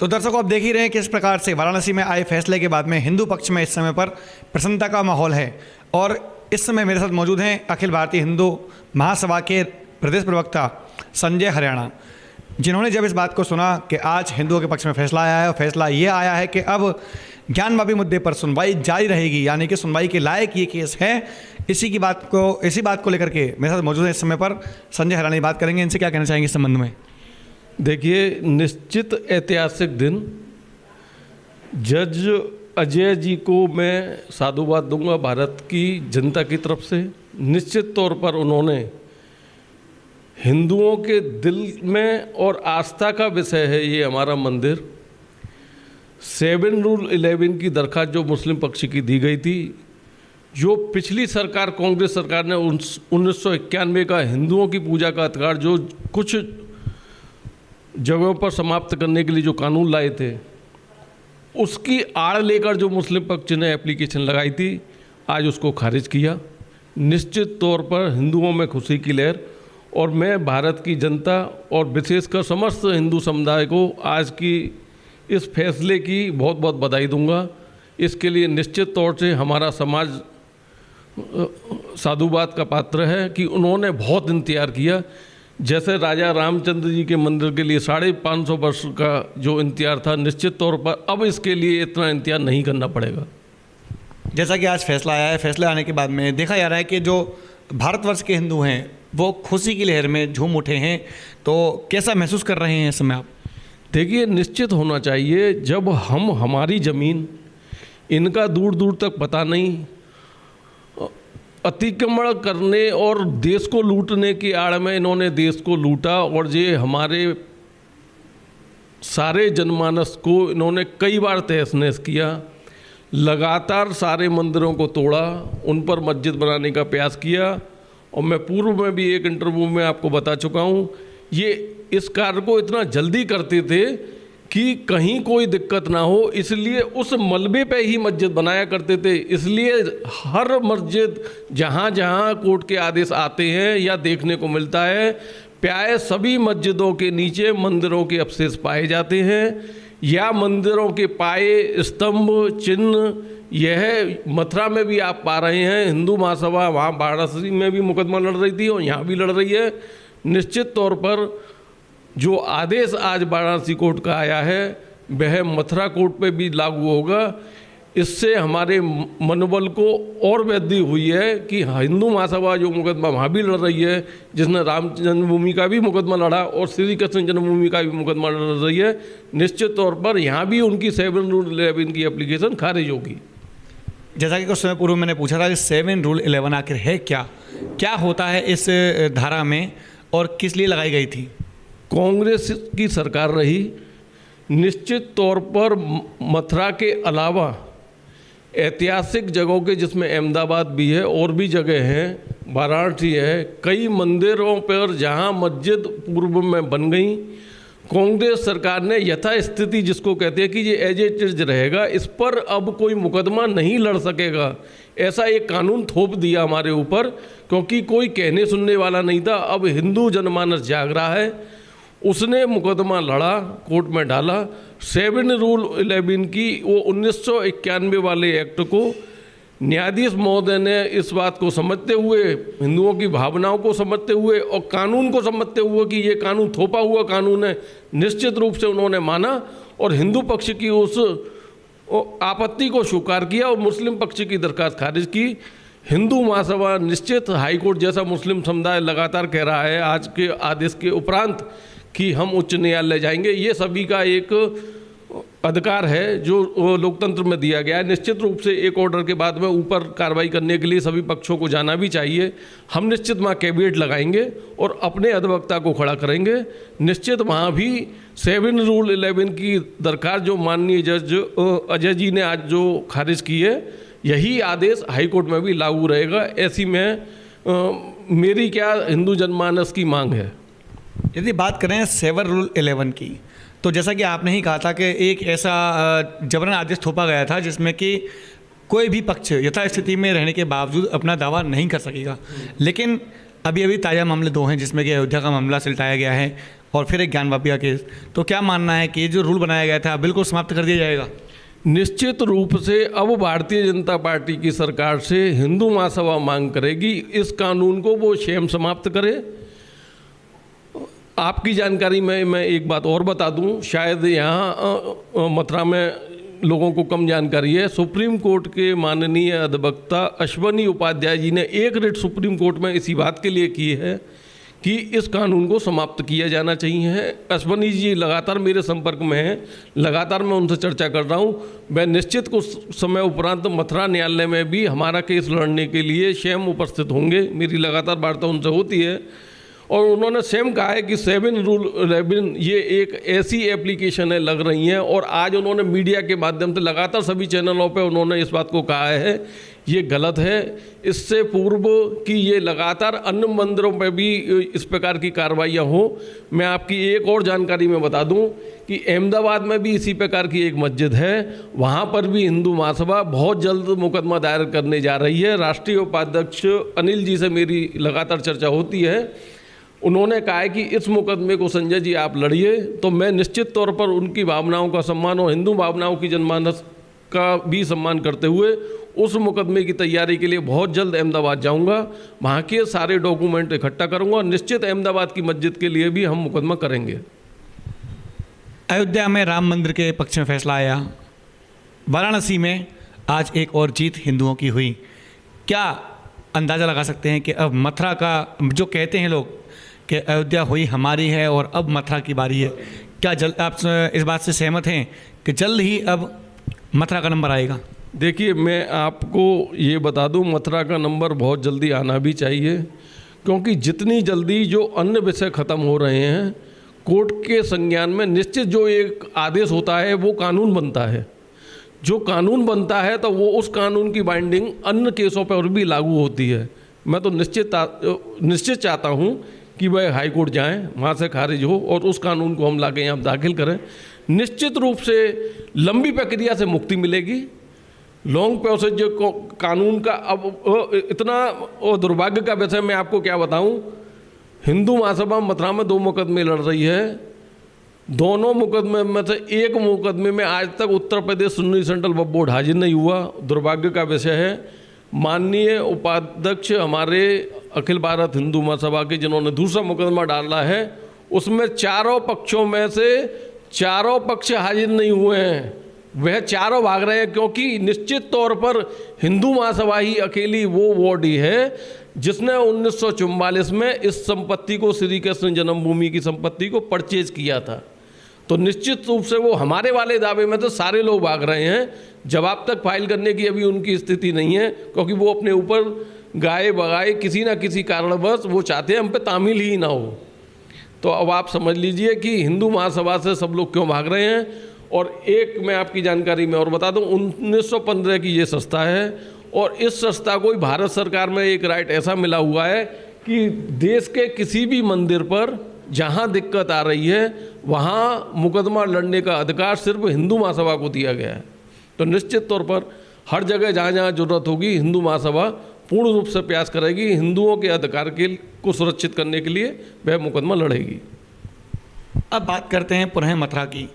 तो दर्शकों, आप देख ही रहे हैं किस प्रकार से वाराणसी में आए फैसले के बाद में हिंदू पक्ष में इस समय पर प्रसन्नता का माहौल है। और इस समय मेरे साथ मौजूद हैं अखिल भारतीय हिंदू महासभा के प्रदेश प्रवक्ता संजय हरियाणा, जिन्होंने जब इस बात को सुना कि आज हिंदुओं के पक्ष में फैसला आया है और फैसला ये आया है कि अब ज्ञानवापी मुद्दे पर सुनवाई जारी रहेगी, यानी कि सुनवाई के लायक ये केस है, इसी बात को लेकर के मेरे साथ मौजूद है इस समय पर संजय हरियाणा बात करेंगे। इनसे क्या कहना चाहेंगे इस संबंध में? देखिए, निश्चित ऐतिहासिक दिन। जज अजय जी को मैं साधुवाद दूंगा भारत की जनता की तरफ से। निश्चित तौर पर उन्होंने हिंदुओं के दिल में और आस्था का विषय है ये हमारा मंदिर। 7 रूल 11 की दरख्वास्त जो मुस्लिम पक्ष की दी गई थी, जो पिछली सरकार कांग्रेस सरकार ने 1991 का हिंदुओं की पूजा का अधिकार जो कुछ जगहों पर समाप्त करने के लिए जो कानून लाए थे, उसकी आड़ लेकर जो मुस्लिम पक्ष ने एप्लीकेशन लगाई थी, आज उसको खारिज किया। निश्चित तौर पर हिंदुओं में खुशी की लहर, और मैं भारत की जनता और विशेषकर समस्त हिंदू समुदाय को आज की इस फैसले की बहुत बहुत बधाई दूंगा। इसके लिए निश्चित तौर से हमारा समाज साधुवाद का पात्र है कि उन्होंने बहुत इंतजार किया। जैसे राजा रामचंद्र जी के मंदिर के लिए 550 वर्ष का जो इंतजार था, निश्चित तौर पर अब इसके लिए इतना इंतजार नहीं करना पड़ेगा। जैसा कि आज फैसला आया है, फैसले आने के बाद में देखा जा रहा है कि जो भारतवर्ष के हिंदू हैं वो खुशी की लहर में झूम उठे हैं, तो कैसा महसूस कर रहे हैं इस समय आप? देखिए, निश्चित होना चाहिए। जब हमारी ज़मीन इनका दूर दूर तक पता नहीं, अतिक्रमण करने और देश को लूटने की आड़ में इन्होंने देश को लूटा, और ये हमारे सारे जनमानस को इन्होंने कई बार तहस नहस किया। लगातार सारे मंदिरों को तोड़ा, उन पर मस्जिद बनाने का प्रयास किया। और मैं पूर्व में भी एक इंटरव्यू में आपको बता चुका हूँ, ये इस कार्य को इतना जल्दी करते थे कि कहीं कोई दिक्कत ना हो, इसलिए उस मलबे पे ही मस्जिद बनाया करते थे। इसलिए हर मस्जिद जहाँ जहाँ कोर्ट के आदेश आते हैं या देखने को मिलता है, प्राय सभी मस्जिदों के नीचे मंदिरों के अवशेष पाए जाते हैं, या मंदिरों के पाए स्तंभ चिन्ह। यह मथुरा में भी आप पा रहे हैं। हिंदू महासभा वहाँ वाराणसी में भी मुकदमा लड़ रही थी और यहाँ भी लड़ रही है। निश्चित तौर पर जो आदेश आज वाराणसी कोर्ट का आया है वह मथुरा कोर्ट पे भी लागू होगा। इससे हमारे मनोबल को और वृद्धि हुई है कि हिंदू महासभा जो मुकदमा वहाँ भी लड़ रही है, जिसने राम जन्मभूमि का भी मुकदमा लड़ा और श्री कृष्ण जन्मभूमि का भी मुकदमा लड़ रही है, निश्चित तौर पर यहाँ भी उनकी 7 रूल 11 की एप्लीकेशन खारिज होगी। जैसा कि कुछ समय पूर्व मैंने पूछा था कि 7 रूल 11 आखिर है क्या होता है इस धारा में और किस लिए लगाई गई थी? कांग्रेस की सरकार रही। निश्चित तौर पर मथुरा के अलावा ऐतिहासिक जगहों के, जिसमें अहमदाबाद भी है और भी जगह हैं, वाराणसी है, कई मंदिरों पर जहां मस्जिद पूर्व में बन गई, कांग्रेस सरकार ने यथास्थिति जिसको कहते हैं कि ये एज इट इज रहेगा, इस पर अब कोई मुकदमा नहीं लड़ सकेगा, ऐसा एक कानून थोप दिया हमारे ऊपर, क्योंकि कोई कहने सुनने वाला नहीं था। अब हिंदू जनमानस जाग रहा है, उसने मुकदमा लड़ा, कोर्ट में डाला। 7 रूल 11 की वो 1991 वाले एक्ट को न्यायाधीश महोदय ने इस बात को समझते हुए, हिंदुओं की भावनाओं को समझते हुए और कानून को समझते हुए कि ये कानून थोपा हुआ कानून है, निश्चित रूप से उन्होंने माना और हिंदू पक्ष की उस आपत्ति को स्वीकार किया और मुस्लिम पक्ष की दरखास्त खारिज की। हिंदू महासभा निश्चित हाईकोर्ट जैसा मुस्लिम समुदाय लगातार कह रहा है आज के आदेश के उपरांत कि हम उच्च न्यायालय जाएंगे। ये सभी का एक अधिकार है जो लोकतंत्र में दिया गया है। निश्चित रूप से एक ऑर्डर के बाद में ऊपर कार्रवाई करने के लिए सभी पक्षों को जाना भी चाहिए। हम निश्चित वहाँ कैबिनेट लगाएंगे और अपने अधिवक्ता को खड़ा करेंगे। निश्चित वहाँ भी 7 रूल 11 की दरखास्त जो माननीय जज अजय जी ने आज जो खारिज की है, यही आदेश हाईकोर्ट में भी लागू रहेगा। ऐसी में मेरी क्या हिंदू जनमानस की मांग है। यदि बात करें 7 रूल 11 की, तो जैसा कि आपने ही कहा था कि एक ऐसा जबरन आदेश थोपा गया था जिसमें कि कोई भी पक्ष यथास्थिति में रहने के बावजूद अपना दावा नहीं कर सकेगा। लेकिन अभी ताज़ा मामले 2 हैं जिसमें कि अयोध्या का मामला सुलझाया गया है और फिर एक ज्ञान वापिया केस। तो क्या मानना है कि ये जो रूल बनाया गया था बिल्कुल समाप्त कर दिया जाएगा? निश्चित रूप से अब भारतीय जनता पार्टी की सरकार से हिंदू महासभा मांग करेगी इस कानून को वो स्वयं समाप्त करे। आपकी जानकारी में मैं एक बात और बता दूं, शायद यहाँ मथुरा में लोगों को कम जानकारी है। सुप्रीम कोर्ट के माननीय अधिवक्ता अश्वनी उपाध्याय जी ने एक रिट सुप्रीम कोर्ट में इसी बात के लिए की है कि इस कानून को समाप्त किया जाना चाहिए। अश्वनी जी लगातार मेरे संपर्क में हैं, लगातार मैं उनसे चर्चा कर रहा हूं। मैं निश्चित कुछ समय उपरांत मथुरा न्यायालय में भी हमारा केस लड़ने के लिए स्वयं उपस्थित होंगे। मेरी लगातार वार्ता उनसे होती है और उन्होंने स्वयं कहा है कि 7 रूल 11 ये एक ऐसी एप्लीकेशन है लग रही हैं। और आज उन्होंने मीडिया के माध्यम से लगातार सभी चैनलों पे उन्होंने इस बात को कहा है ये गलत है। इससे पूर्व कि ये लगातार अन्य मंदिरों पे भी इस प्रकार की कार्रवाइयाँ हो, मैं आपकी एक और जानकारी में बता दूं कि अहमदाबाद में भी इसी प्रकार की एक मस्जिद है, वहाँ पर भी हिंदू महासभा बहुत जल्द मुकदमा दायर करने जा रही है। राष्ट्रीय उपाध्यक्ष अनिल जी से मेरी लगातार चर्चा होती है, उन्होंने कहा है कि इस मुकदमे को संजय जी आप लड़िए। तो मैं निश्चित तौर पर उनकी भावनाओं का सम्मान और हिंदू भावनाओं की जनमानस का भी सम्मान करते हुए उस मुकदमे की तैयारी के लिए बहुत जल्द अहमदाबाद जाऊंगा, वहाँ के सारे डॉक्यूमेंट इकट्ठा करूंगा और निश्चित अहमदाबाद की मस्जिद के लिए भी हम मुकदमा करेंगे। अयोध्या में राम मंदिर के पक्ष में फैसला आया, वाराणसी में आज एक और जीत हिंदुओं की हुई। क्या अंदाज़ा लगा सकते हैं कि अब मथुरा का, जो कहते हैं लोग कि अयोध्या हुई हमारी है और अब मथुरा की बारी है, क्या जल्द आप इस बात से सहमत हैं कि जल्द ही अब मथुरा का नंबर आएगा? देखिए, मैं आपको ये बता दूं, मथुरा का नंबर बहुत जल्दी आना भी चाहिए, क्योंकि जितनी जल्दी जो अन्य विषय ख़त्म हो रहे हैं कोर्ट के संज्ञान में, निश्चित जो एक आदेश होता है वो कानून बनता है। जो कानून बनता है तो वो उस कानून की बाइंडिंग अन्य केसों पर भी लागू होती है। मैं तो निश्चित चाहता हूँ कि वह हाई कोर्ट जाएँ, वहाँ से खारिज हो और उस कानून को हम लाके यहाँ दाखिल करें। निश्चित रूप से लंबी प्रक्रिया से मुक्ति मिलेगी। लॉन्ग प्रोसेस जो कानून का अब इतना दुर्भाग्य का विषय मैं आपको क्या बताऊं, हिंदू महासभा मथुरा में 2 मुकदमे लड़ रही है। दोनों मुकदमे में से एक मुकदमे में आज तक उत्तर प्रदेश सुन्नी सेंट्रल वक्फ बोर्ड हाजिर नहीं हुआ, दुर्भाग्य का विषय है। माननीय उपाध्यक्ष हमारे अखिल भारत हिंदू महासभा के जिन्होंने दूसरा मुकदमा डाला है, उसमें चारों पक्षों में से चारों पक्ष हाजिर नहीं हुए हैं, वह चारों भाग रहे हैं। क्योंकि निश्चित तौर पर हिंदू महासभा ही अकेली वो बॉडी है जिसने 1944 में इस संपत्ति को, श्री कृष्ण जन्मभूमि की संपत्ति को परचेज किया था। तो निश्चित रूप से वो हमारे वाले दावे में तो सारे लोग भाग रहे हैं, जवाब तक फाइल करने की अभी उनकी स्थिति नहीं है, क्योंकि वो अपने ऊपर गाए बगाए किसी ना किसी कारणवश वो चाहते हैं हम पे तामील ही ना हो। तो अब आप समझ लीजिए कि हिंदू महासभा से सब लोग क्यों भाग रहे हैं। और एक मैं आपकी जानकारी में और बता दूं, 1915 की ये संस्था है और इस संस्था को भारत सरकार में एक राइट ऐसा मिला हुआ है कि देश के किसी भी मंदिर पर जहां दिक्कत आ रही है वहां मुकदमा लड़ने का अधिकार सिर्फ हिंदू महासभा को दिया गया है। तो निश्चित तौर पर हर जगह जहाँ जहाँ जरूरत होगी हिंदू महासभा पूर्ण रूप से प्रयास करेगी, हिंदुओं के अधिकार को सुरक्षित करने के लिए वह मुकदमा लड़ेगी। अब बात करते हैं पुनः मथुरा की।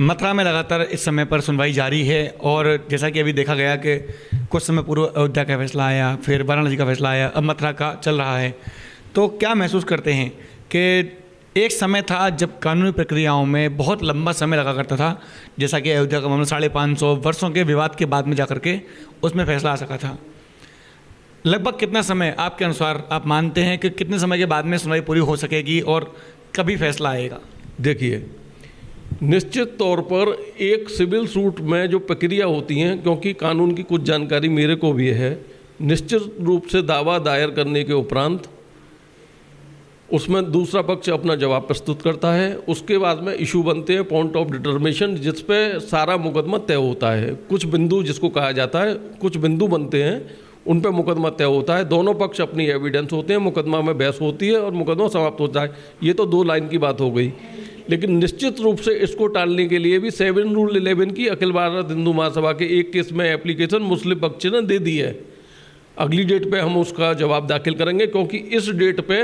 मथुरा में लगातार इस समय पर सुनवाई जारी है और जैसा कि अभी देखा गया कि कुछ समय पूर्व अयोध्या का फैसला आया, फिर वाराणसी का फैसला आया, अब मथुरा का चल रहा है। तो क्या महसूस करते हैं कि एक समय था जब कानूनी प्रक्रियाओं में बहुत लंबा समय लगा करता था, जैसा कि अयोध्या का मामला 550 वर्षों के विवाद के बाद में जा करके उसमें फैसला आ सका था। लगभग कितना समय आपके अनुसार आप मानते हैं कि कितने समय के बाद में सुनवाई पूरी हो सकेगी और कभी फैसला आएगा? देखिए, निश्चित तौर पर एक सिविल सूट में जो प्रक्रिया होती हैं, क्योंकि कानून की कुछ जानकारी मेरे को भी है, निश्चित रूप से दावा दायर करने के उपरांत उसमें दूसरा पक्ष अपना जवाब प्रस्तुत करता है। उसके बाद में इशू बनते हैं पॉइंट ऑफ डिटर्मिनेशन, जिस पे सारा मुकदमा तय होता है। कुछ बिंदु जिसको कहा जाता है, कुछ बिंदु बनते हैं, उन पे मुकदमा तय होता है। दोनों पक्ष अपनी एविडेंस होते हैं, मुकदमा में बहस होती है और मुकदमा समाप्त होता है। ये तो 2 लाइन की बात हो गई। लेकिन निश्चित रूप से इसको टालने के लिए भी 7 रूल 11 की अखिल भारत हिंदू महासभा के एक केस में एप्लीकेशन मुस्लिम पक्ष ने दे दी है। अगली डेट पे हम उसका जवाब दाखिल करेंगे, क्योंकि इस डेट पे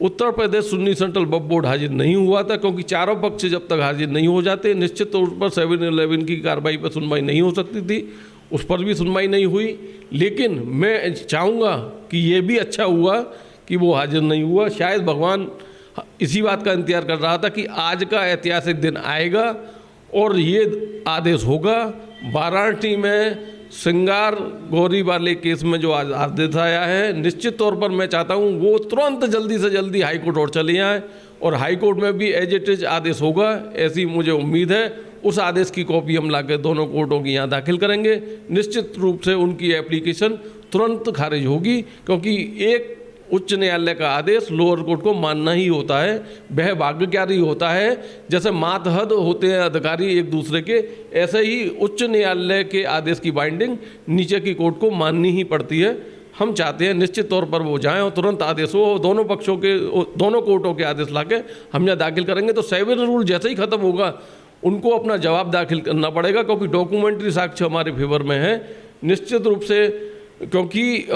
उत्तर प्रदेश सुन्नी सेंट्रल वक्फ बोर्ड हाजिर नहीं हुआ था, क्योंकि चारों पक्ष जब तक हाजिर नहीं हो जाते निश्चित तौर पर 7-11 की कार्रवाई पर सुनवाई नहीं हो सकती थी। उस पर भी सुनवाई नहीं हुई। लेकिन मैं चाहूँगा कि ये भी अच्छा हुआ कि वो हाजिर नहीं हुआ। शायद भगवान इसी बात का इंतजार कर रहा था कि आज का ऐतिहासिक दिन आएगा और ये आदेश होगा। वाराणसी में श्रृंगार गौरी वाले केस में जो आज आदेश आया है, निश्चित तौर पर मैं चाहता हूँ वो तुरंत जल्दी से जल्दी हाई कोर्ट और चले आए और हाई कोर्ट में भी एज इट इज आदेश होगा, ऐसी मुझे उम्मीद है। उस आदेश की कॉपी हम लाकर दोनों कोर्टों की यहाँ दाखिल करेंगे। निश्चित रूप से उनकी एप्लीकेशन तुरंत खारिज होगी, क्योंकि एक उच्च न्यायालय का आदेश लोअर कोर्ट को मानना ही होता है। वह भाग्यकारी होता है। जैसे मातहत होते हैं अधिकारी एक दूसरे के, ऐसे ही उच्च न्यायालय के आदेश की बाइंडिंग नीचे की कोर्ट को माननी ही पड़ती है। हम चाहते हैं निश्चित तौर पर वो जाएं और तुरंत आदेश हो। दोनों पक्षों के, दोनों कोर्टों के आदेश लाके हम यहाँ दाखिल करेंगे। तो 7 रूल जैसे ही खत्म होगा उनको अपना जवाब दाखिल करना पड़ेगा, क्योंकि डॉक्यूमेंट्री साक्ष्य हमारे फेवर में है। निश्चित रूप से, क्योंकि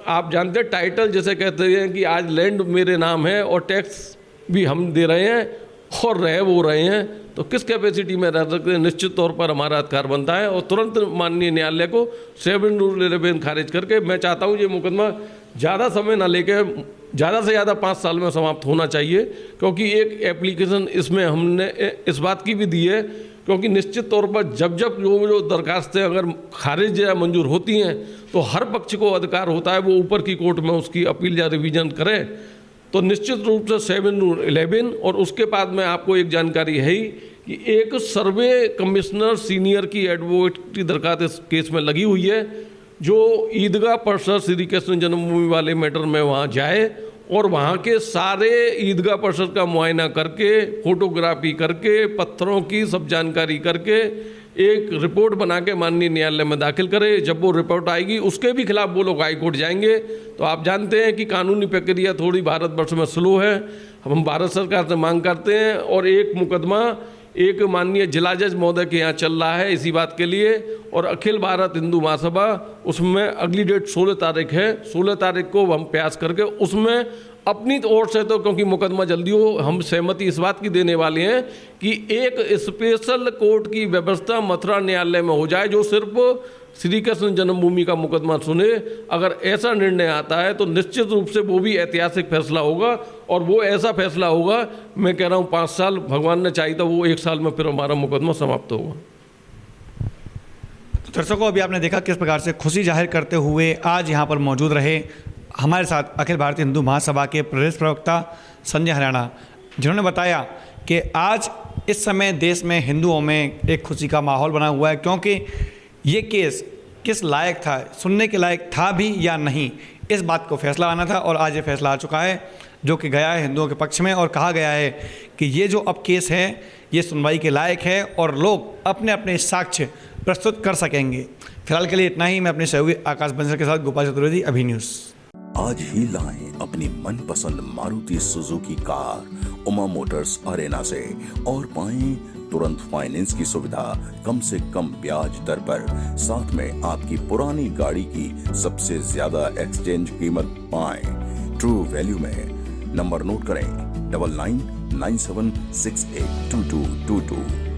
आप जानते हैं टाइटल जैसे कहते हैं कि आज लैंड मेरे नाम है और टैक्स भी हम दे रहे हैं और रह वो रहे हैं, तो किस कैपेसिटी में रह सकते हैं। निश्चित तौर पर हमारा अधिकार बनता है और तुरंत माननीय न्यायालय को 7 रूल 11 खारिज करके, मैं चाहता हूँ ये मुकदमा ज़्यादा समय ना लेके ज़्यादा से ज़्यादा 5 साल में समाप्त होना चाहिए, क्योंकि एक एप्लीकेशन इसमें हमने इस बात की भी दी है, क्योंकि निश्चित तौर पर जब जब जो दरखास्तें अगर खारिज या मंजूर होती हैं तो हर पक्ष को अधिकार होता है वो ऊपर की कोर्ट में उसकी अपील या रिवीजन करे। तो निश्चित रूप से 7 रूल 11। और उसके बाद में आपको एक जानकारी है ही कि एक सर्वे कमिश्नर सीनियर की एडवोकेट की दरखास्त इस केस में लगी हुई है, जो ईदगाह परिसर श्री कृष्ण जन्मभूमि वाले मैटर में वहाँ जाए और वहाँ के सारे ईदगाह परिसर का मुआयना करके, फोटोग्राफी करके, पत्थरों की सब जानकारी करके एक रिपोर्ट बना के माननीय न्यायालय में दाखिल करे। जब वो रिपोर्ट आएगी उसके भी खिलाफ वो लोग हाई कोर्ट जाएंगे। तो आप जानते हैं कि कानूनी प्रक्रिया थोड़ी भारतवर्ष में स्लो है। हम भारत सरकार से मांग करते हैं और एक मुकदमा एक माननीय जिला जज महोदय के यहाँ चल रहा है इसी बात के लिए, और अखिल भारत हिंदू महासभा उसमें अगली डेट 16 तारीख है। 16 तारीख को हम प्रयास करके उसमें अपनी ओर से, तो क्योंकि मुकदमा जल्दी हो, हम सहमति इस बात की देने वाले हैं कि एक स्पेशल कोर्ट की व्यवस्था मथुरा न्यायालय में हो जाए जो सिर्फ श्री कृष्ण जन्मभूमि का मुकदमा सुने। अगर ऐसा निर्णय आता है तो निश्चित रूप से वो भी ऐतिहासिक फैसला होगा, और वो ऐसा फैसला होगा, मैं कह रहा हूँ 5 साल, भगवान ने चाहिए था वो 1 साल में फिर हमारा मुकदमा समाप्त होगा। तो दर्शकों, अभी आपने देखा किस प्रकार से खुशी जाहिर करते हुए आज यहाँ पर मौजूद रहे हमारे साथ अखिल भारतीय हिंदू महासभा के प्रदेश प्रवक्ता संजय हरियाणा, जिन्होंने बताया कि आज इस समय देश में हिंदुओं में एक खुशी का माहौल बना हुआ है, क्योंकि ये केस किस लायक था, सुनने के लायक था भी या नहीं, इस बात को फैसला आना था और आज ये फैसला आ चुका है जो कि गया है हिंदुओं के पक्ष में। और कहा गया है कि ये जो अब केस है ये सुनवाई के लायक है और लोग अपने अपने साक्ष्य प्रस्तुत कर सकेंगे। फिलहाल के लिए इतना ही। मैं अपने सहयोगी आकाश बंसल के साथ गोपाल चतुर्वेदी, अभी न्यूज़। आज ही लाएं अपनी मनपसंद Maruti Suzuki car Uma Motors Arena से और पाएं तुरंत फाइनेंस की सुविधा कम से कम ब्याज दर पर। साथ में आपकी पुरानी गाड़ी की सबसे ज्यादा एक्सचेंज कीमत पाएं ट्रू वैल्यू में। नंबर नोट करें 9997682222।